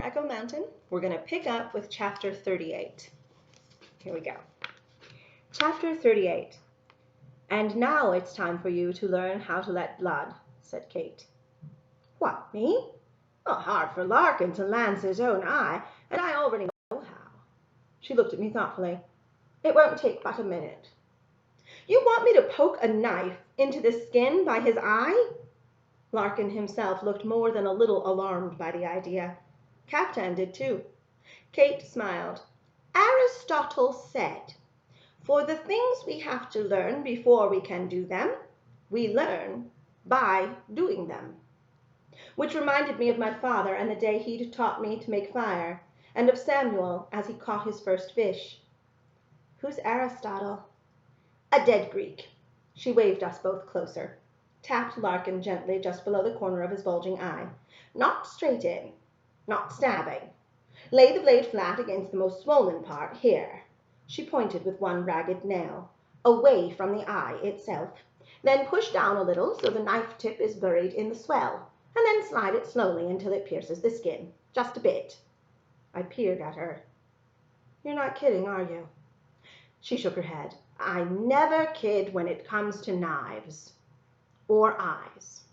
Echo Mountain. We're going to pick up with Chapter 38. Here we go. Chapter 38. "And now it's time for you to learn how to let blood," said Kate. "What, me? Hard for Larkin to lance his own eye, and I already know how." She looked at me thoughtfully. "It won't take but a minute." "You want me to poke a knife into the skin by his eye?" Larkin himself looked more than a little alarmed by the idea. Captain did too. Kate smiled. "Aristotle said, 'For the things we have to learn before we can do them, we learn by doing them.'" Which reminded me of my father and the day he'd taught me to make fire, and of Samuel as he caught his first fish. "Who's Aristotle?" "A dead Greek." She waved us both closer, tapped Larkin gently just below the corner of his bulging eye. "Not straight in, not stabbing. Lay the blade flat against the most swollen part, here." She pointed with one ragged nail, away from the eye itself. "Then push down a little so the knife tip is buried in the swell, and then slide it slowly until it pierces the skin, just a bit." I peered at her. "You're not kidding, are you?" She shook her head. "I never kid when it comes to knives. Or eyes."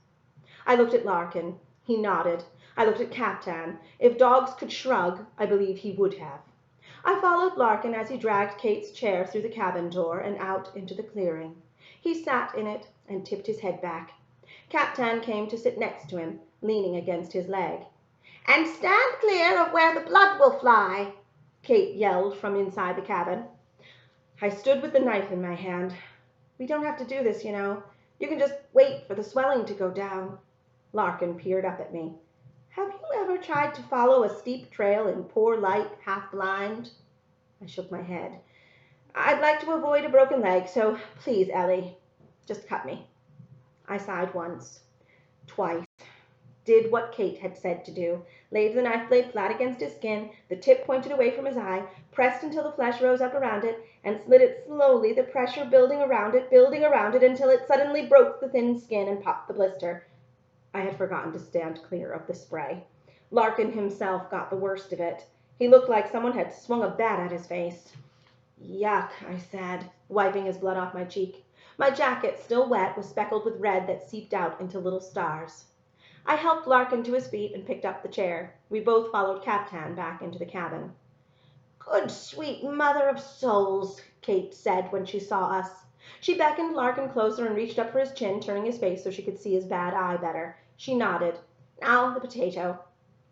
I looked at Larkin. He nodded. I looked at Captain. If dogs could shrug, I believe he would have. I followed Larkin as he dragged Kate's chair through the cabin door and out into the clearing. He sat in it and tipped his head back. Captain came to sit next to him, leaning against his leg. "And stand clear of where the blood will fly," Kate yelled from inside the cabin. I stood with the knife in my hand. "We don't have to do this, you know. You can just wait for the swelling to go down." Larkin peered up at me. "Have you ever tried to follow a steep trail in poor light, half blind?" I shook my head. "I'd like to avoid a broken leg, so please, Ellie, just cut me." I sighed once, twice, did what Kate had said to do, laid the knife blade flat against his skin, the tip pointed away from his eye, pressed until the flesh rose up around it, and slid it slowly, the pressure building around it until it suddenly broke the thin skin and popped the blister. I had forgotten to stand clear of the spray. Larkin himself got the worst of it. He looked like someone had swung a bat at his face. "Yuck," I said, wiping his blood off my cheek. My jacket, still wet, was speckled with red that seeped out into little stars. I helped Larkin to his feet and picked up the chair. We both followed Captain back into the cabin. "Good sweet mother of souls," Kate said when she saw us. She beckoned Larkin closer and reached up for his chin, turning his face so she could see his bad eye better. She nodded. "Now the potato."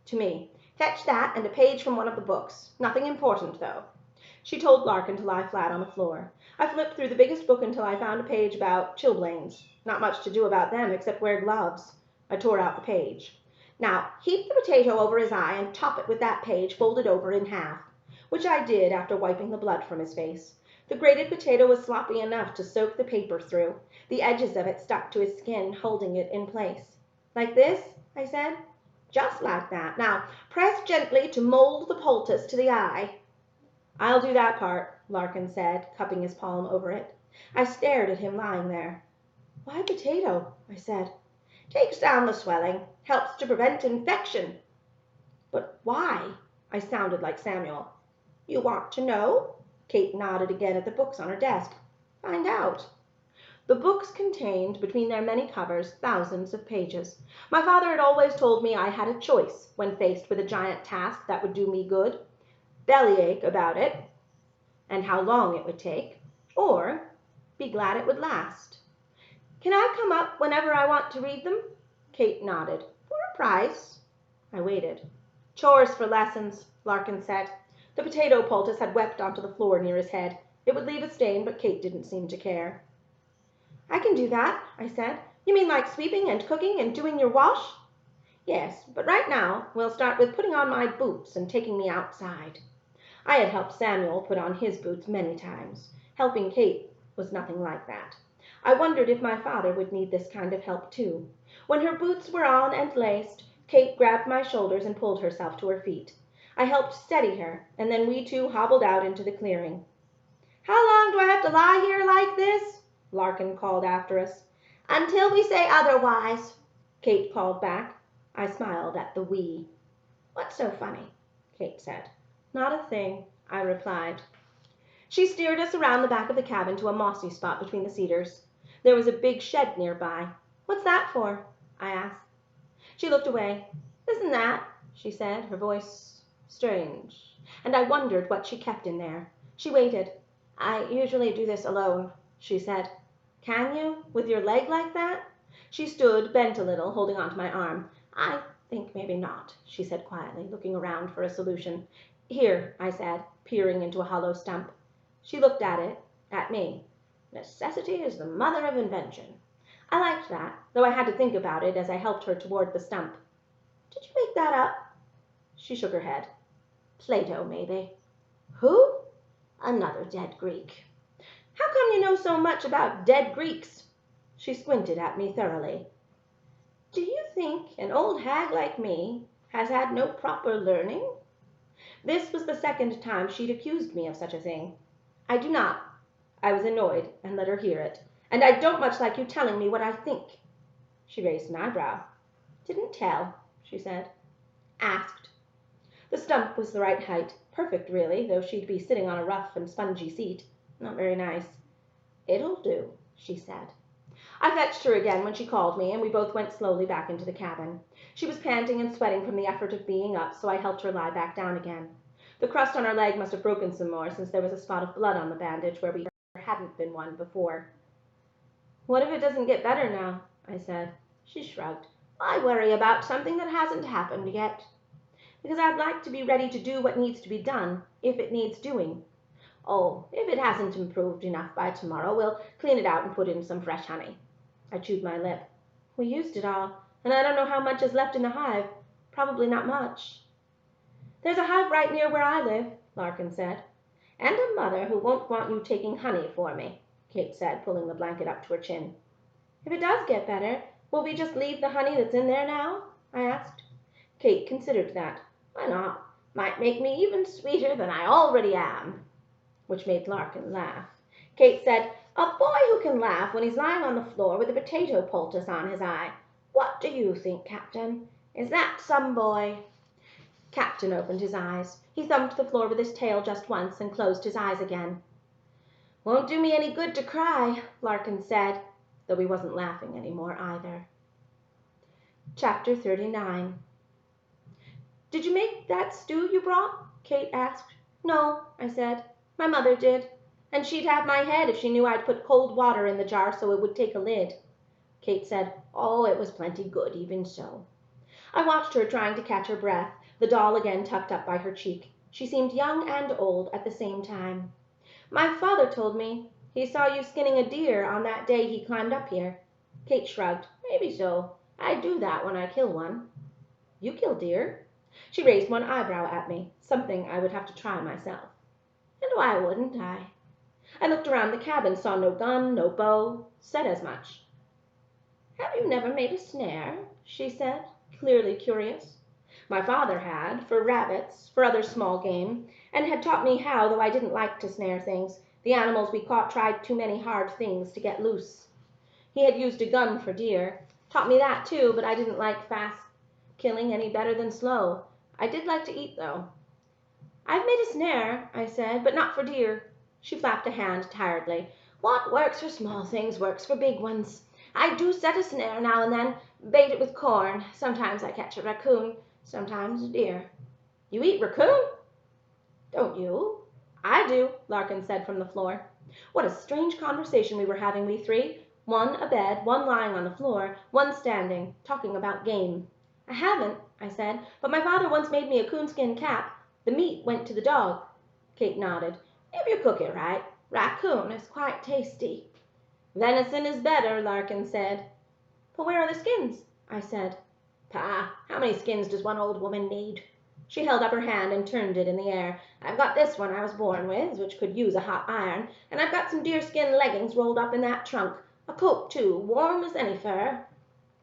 To me. "Fetch that and a page from one of the books. Nothing important, though." She told Larkin to lie flat on the floor. I flipped through the biggest book until I found a page about chilblains. Not much to do about them except wear gloves. I tore out the page. "Now heap the potato over his eye and top it with that page folded over in half," which I did after wiping the blood from his face. The grated potato was sloppy enough to soak the paper through. The edges of it stuck to his skin, holding it in place. "Like this?" I said. "Just like that. Now press gently to mold the poultice to the eye." "I'll do that part," Larkin said, cupping his palm over it. I stared at him lying there. "Why potato?" I said. "Takes down the swelling. Helps to prevent infection." "But why?" I sounded like Samuel. "You want to know?" Kate nodded again at the books on her desk. "Find out." The books contained, between their many covers, thousands of pages. My father had always told me I had a choice when faced with a giant task that would do me good. Bellyache about it, and how long it would take, or be glad it would last. "Can I come up whenever I want to read them?" Kate nodded. "For a price." I waited. "Chores for lessons," Larkin said. The potato poultice had wept onto the floor near his head. It would leave a stain, but Kate didn't seem to care. "I can do that," I said. "You mean like sweeping and cooking and doing your wash?" "Yes, but right now we'll start with putting on my boots and taking me outside." I had helped Samuel put on his boots many times. Helping Kate was nothing like that. I wondered if my father would need this kind of help too. When her boots were on and laced, Kate grabbed my shoulders and pulled herself to her feet. I helped steady her, and then we two hobbled out into the clearing. "How long do I have to lie here like this?" Larkin called after us. "Until we say otherwise," Kate called back. I smiled at the "we." What's so funny? Kate said. Not a thing, I replied. She steered us around the back of the cabin to a mossy spot between the cedars. There was a big shed nearby. What's that for? I asked. She looked away. Isn't that? She said, her voice strange, and I wondered what she kept in there. She waited. I usually do this alone, she said. Can you, with your leg like that? She stood, bent a little, holding onto my arm. I think maybe not, she said quietly, looking around for a solution. Here, I said, peering into a hollow stump. She looked at it, at me. Necessity is the mother of invention. I liked that, though I had to think about it as I helped her toward the stump. Did you make that up? She shook her head. Plato, maybe. Who? Another dead Greek. How come you know so much about dead Greeks? She squinted at me thoroughly. Do you think an old hag like me has had no proper learning? This was the second time she'd accused me of such a thing. I do not. I was annoyed and let her hear it. And I don't much like you telling me what I think. She raised an eyebrow. Didn't tell, she said. Asked. The stump was the right height. Perfect, really, though she'd be sitting on a rough and spongy seat. Not very nice. It'll do, she said. I fetched her again when she called me, and we both went slowly back into the cabin. She was panting and sweating from the effort of being up, so I helped her lie back down again. The crust on her leg must have broken some more, since there was a spot of blood on the bandage where we hadn't been one before. What if it doesn't get better now? I said. She shrugged. I worry about something that hasn't happened yet. Because I'd like to be ready to do what needs to be done, if it needs doing. Oh, if it hasn't improved enough by tomorrow, we'll clean it out and put in some fresh honey. I chewed my lip. We used it all, and I don't know how much is left in the hive. Probably not much. There's a hive right near where I live, Larkin said. And a mother who won't want you taking honey for me, Kate said, pulling the blanket up to her chin. If it does get better, will we just leave the honey that's in there now? I asked. Kate considered that. Why not? Might make me even sweeter than I already am. Which made Larkin laugh. Kate said, a boy who can laugh when he's lying on the floor with a potato poultice on his eye. What do you think, Captain? Is that some boy? Captain opened his eyes. He thumped the floor with his tail just once and closed his eyes again. Won't do me any good to cry, Larkin said, though he wasn't laughing anymore either. Chapter 39. Did you make that stew you brought? Kate asked. No, I said. My mother did. And she'd have my head if she knew I'd put cold water in the jar so it would take a lid. Kate said, oh, it was plenty good, even so. I watched her trying to catch her breath, the doll again tucked up by her cheek. She seemed young and old at the same time. My father told me he saw you skinning a deer on that day he climbed up here. Kate shrugged. Maybe so. I do that when I kill one. You kill deer? She raised one eyebrow at me, something I would have to try myself. And why wouldn't I? I looked around the cabin, saw no gun, no bow, said as much. Have you never made a snare? She said, clearly curious. My father had, for rabbits, for other small game, and had taught me how, though I didn't like to snare things. The animals we caught tried too many hard things to get loose. He had used a gun for deer. Taught me that too, but I didn't like fast killing any better than slow. I did like to eat, though. I've made a snare, I said, but not for deer. She flapped a hand tiredly. What works for small things works for big ones. I do set a snare now and then, bait it with corn. Sometimes I catch a raccoon, sometimes a deer. You eat raccoon? Don't you? I do, Larkin said from the floor. What a strange conversation we were having, we three. One abed, one lying on the floor, one standing, talking about game. I haven't, I said, but my father once made me a coonskin cap. The meat went to the dog. Kate nodded. If you cook it right, raccoon is quite tasty. Venison is better, Larkin said. But where are the skins? I said. Pah, how many skins does one old woman need? She held up her hand and turned it in the air. I've got this one I was born with, which could use a hot iron, and I've got some deerskin leggings rolled up in that trunk. A coat, too, warm as any fur.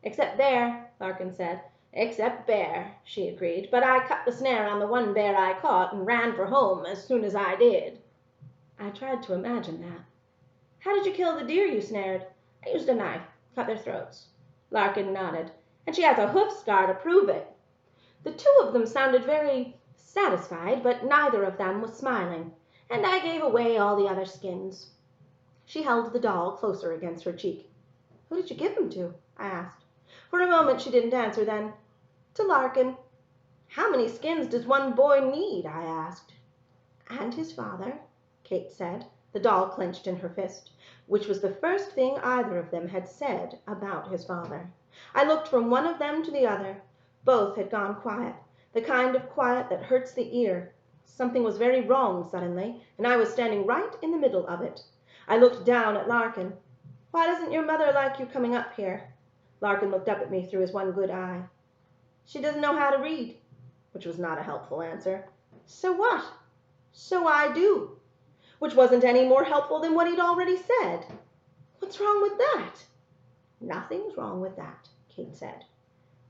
Except bear, Larkin said. Except bear, she agreed, but I cut the snare on the one bear I caught and ran for home as soon as I did. I tried to imagine that. How did you kill the deer you snared? I used a knife, cut their throats. Larkin nodded. And she has a hoof scar to prove it. The two of them sounded very satisfied, but neither of them was smiling, and I gave away all the other skins." She held the doll closer against her cheek. "Who did you give them to?" I asked. For a moment she didn't answer, then, "To Larkin." "How many skins does one boy need?" I asked. "And his father," Kate said, the doll clenched in her fist, which was the first thing either of them had said about his father. I looked from one of them to the other. Both had gone quiet, the kind of quiet that hurts the ear. Something was very wrong suddenly, and I was standing right in the middle of it. I looked down at Larkin. "Why doesn't your mother like you coming up here?" Larkin looked up at me through his one good eye. "She doesn't know how to read," which was not a helpful answer. "So what?" "So I do," which wasn't any more helpful than what he'd already said. "What's wrong with that?" "Nothing's wrong with that," Kate said.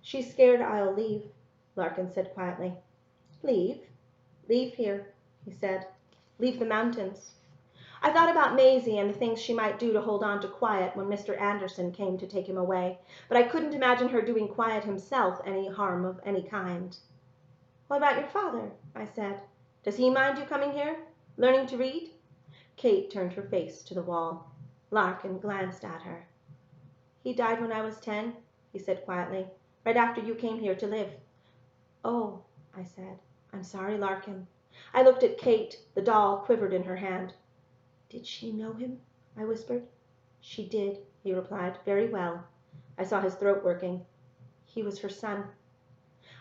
"She's scared I'll leave," Larkin said quietly. "Leave?" "Leave here," he said. "Leave the mountains." I thought about Maisie and the things she might do to hold on to quiet when Mr. Anderson came to take him away, but I couldn't imagine her doing quiet himself any harm of any kind. "What about your father?" I said. "Does he mind you coming here, learning to read?" Kate turned her face to the wall. Larkin glanced at her. "He died when I was 10, he said quietly, "right after you came here to live." "Oh," I said. "I'm sorry, Larkin." I looked at Kate. The doll quivered in her hand. "Did she know him?" I whispered. "She did," he replied. "Very well." I saw his throat working. "He was her son."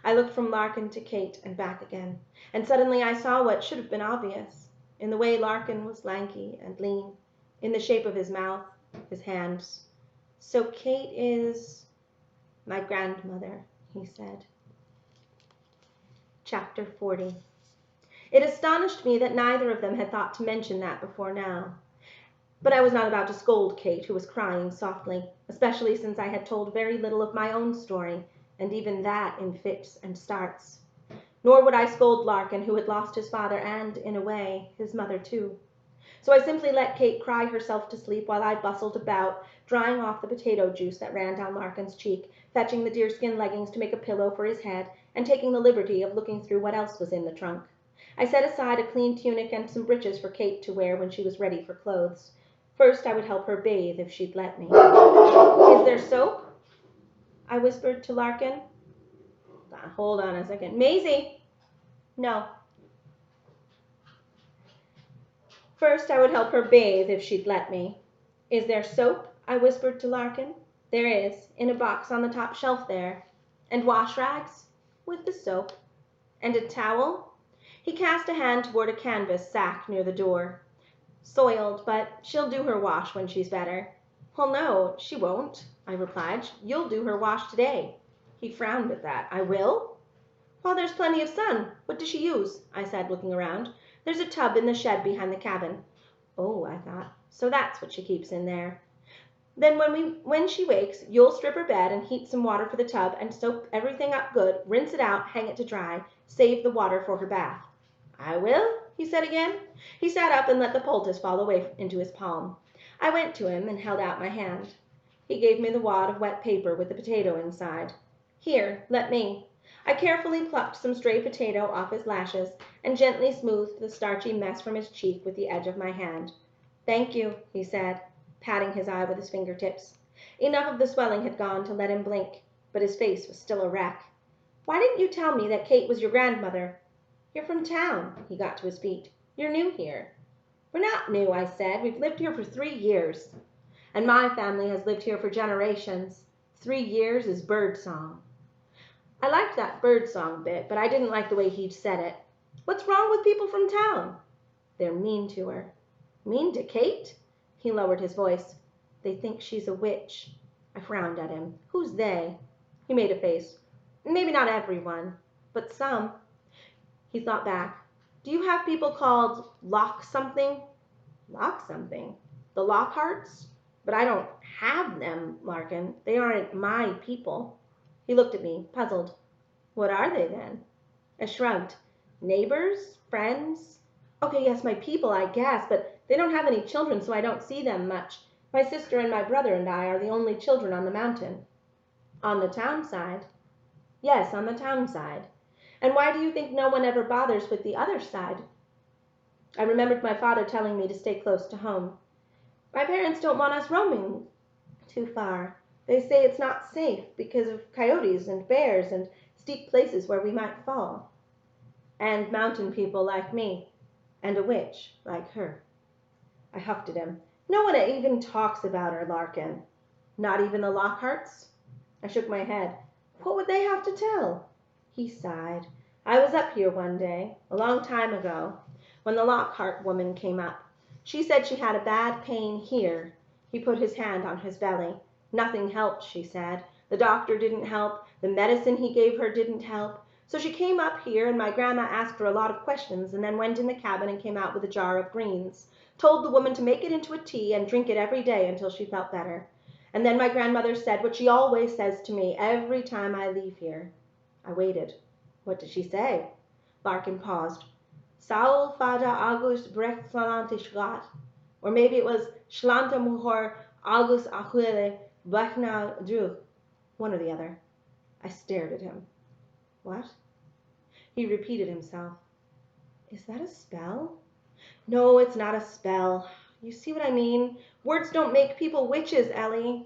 I looked from Larkin to Kate and back again, and suddenly I saw what should have been obvious, in the way Larkin was lanky and lean, in the shape of his mouth, his hands. "So Kate is my grandmother," he said. Chapter 40. It astonished me that neither of them had thought to mention that before now. But I was not about to scold Kate, who was crying softly, especially since I had told very little of my own story, and even that in fits and starts. Nor would I scold Larkin, who had lost his father and, in a way, his mother too. So I simply let Kate cry herself to sleep while I bustled about, drying off the potato juice that ran down Larkin's cheek, fetching the deerskin leggings to make a pillow for his head, and taking the liberty of looking through what else was in the trunk. I set aside a clean tunic and some breeches for Kate to wear when she was ready for clothes. First I would help her bathe if she'd let me. "Is there soap?" I whispered to Larkin. "Hold on a second. Maisie!" "No." First I would help her bathe if she'd let me. "Is there soap?" I whispered to Larkin. "There is, in a box on the top shelf there." "And wash rags?" "With the soap." "And a towel?" He cast a hand toward a canvas sack near the door. "Soiled, but she'll do her wash when she's better." "Well, no, she won't," I replied. "You'll do her wash today." He frowned at that. "I will?" "Well, there's plenty of sun. What does she use?" I said, looking around. "There's a tub in the shed behind the cabin." Oh, I thought, so that's what she keeps in there. "Then when she wakes, you'll strip her bed and heat some water for the tub and soap everything up good, rinse it out, hang it to dry, save the water for her bath." "I will," he said again. He sat up and let the poultice fall away into his palm. I went to him and held out my hand. He gave me the wad of wet paper with the potato inside. "Here, let me." I carefully plucked some stray potato off his lashes and gently smoothed the starchy mess from his cheek with the edge of my hand. "Thank you," he said, patting his eye with his fingertips. Enough of the swelling had gone to let him blink, but his face was still a wreck. "Why didn't you tell me that Kate was your grandmother?" "You're from town." He got to his feet. "You're new here." "We're not new," I said. "We've lived here for 3 years. And my family has lived here for generations. 3 years is bird song." I liked that bird song bit, but I didn't like the way he'd said it. "What's wrong with people from town?" "They're mean to her." "Mean to Kate?" He lowered his voice. "They think she's a witch." I frowned at him. "Who's they?" He made a face. "Maybe not everyone, but some." He thought back. "Do you have people called Lock something?" "Lock something? The Lockharts? But I don't have them, Larkin. They aren't my people." He looked at me, puzzled. "What are they then?" I shrugged. "Neighbors? Friends? Okay, yes, my people, I guess, but they don't have any children, so I don't see them much. My sister and my brother and I are the only children on the mountain." "On the town side?" "Yes, on the town side. And why do you think no one ever bothers with the other side? I remembered my father telling me to stay close to home. My parents don't want us roaming too far. They say it's not safe because of coyotes and bears and steep places where we might fall. And mountain people like me, and a witch like her. I huffed at him. No one even talks about her, Larkin. Not even the Lockharts? I shook my head. What would they have to tell? He sighed. I was up here one day, a long time ago, when the Lockhart woman came up. She said she had a bad pain here. He put his hand on his belly. Nothing helped, she said. The doctor didn't help. The medicine he gave her didn't help. So she came up here, and my grandma asked her a lot of questions, and then went in the cabin and came out with a jar of greens. Told the woman to make it into a tea and drink it every day until she felt better. And then my grandmother said what she always says to me every time I leave here. I waited. What did she say? Larkin paused. Saul fada agus brech schlat. Or maybe it was Shlanta muhor agus achuele bechna druch. One or the other. I stared at him. What? He repeated himself. Is that a spell? No, it's not a spell. You see what I mean? Words don't make people witches, Ellie.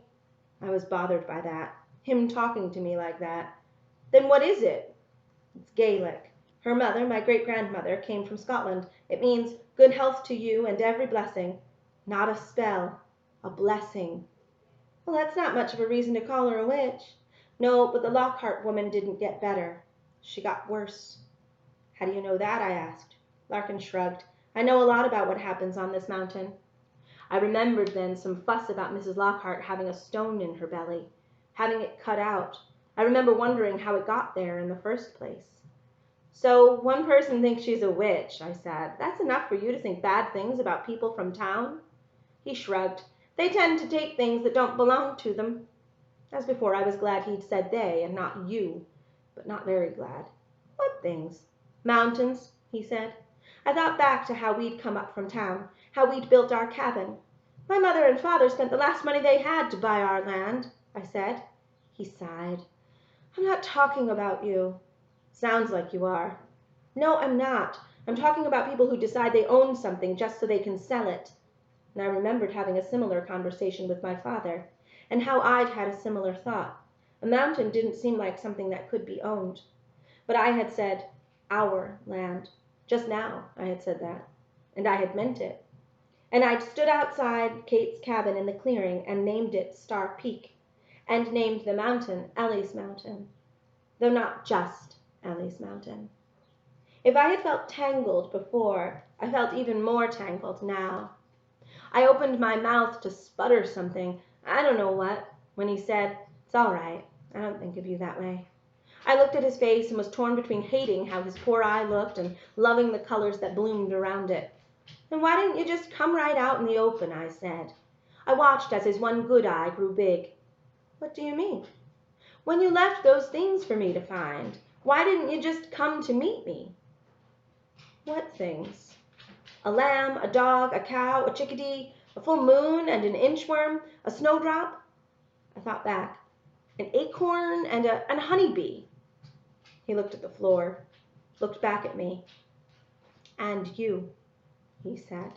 I was bothered by that. Him talking to me like that. Then what is it? It's Gaelic. Her mother, my great-grandmother, came from Scotland. It means good health to you and every blessing. Not a spell. A blessing. Well, that's not much of a reason to call her a witch. No, but the Lockhart woman didn't get better. She got worse. How do you know that? I asked. Larkin shrugged. I know a lot about what happens on this mountain. I remembered then some fuss about Mrs. Lockhart having a stone in her belly, having it cut out. I remember wondering how it got there in the first place. So one person thinks she's a witch, I said. That's enough for you to think bad things about people from town? He shrugged. They tend to take things that don't belong to them. As before, I was glad he'd said they and not you, but not very glad. What things? Mountains, he said. I thought back to how we'd come up from town, how we'd built our cabin. My mother and father spent the last money they had to buy our land, I said. He sighed. I'm not talking about you. Sounds like you are. No, I'm not. I'm talking about people who decide they own something just so they can sell it. And I remembered having a similar conversation with my father, and how I'd had a similar thought. A mountain didn't seem like something that could be owned. But I had said, our land. Just now I had said that, and I had meant it. And I'd stood outside Kate's cabin in the clearing and named it Star Peak, and named the mountain Ellie's Mountain, though not just Ellie's Mountain. If I had felt tangled before, I felt even more tangled now. I opened my mouth to sputter something, I don't know what, when he said, It's all right, I don't think of you that way. I looked at his face and was torn between hating how his poor eye looked and loving the colors that bloomed around it. Then why didn't you just come right out in the open, I said. I watched as his one good eye grew big. What do you mean? When you left those things for me to find, why didn't you just come to meet me? What things? A lamb, a dog, a cow, a chickadee, a full moon and an inchworm, a snowdrop? I thought back. An acorn and a honeybee. He looked at the floor, looked back at me. And you, he said.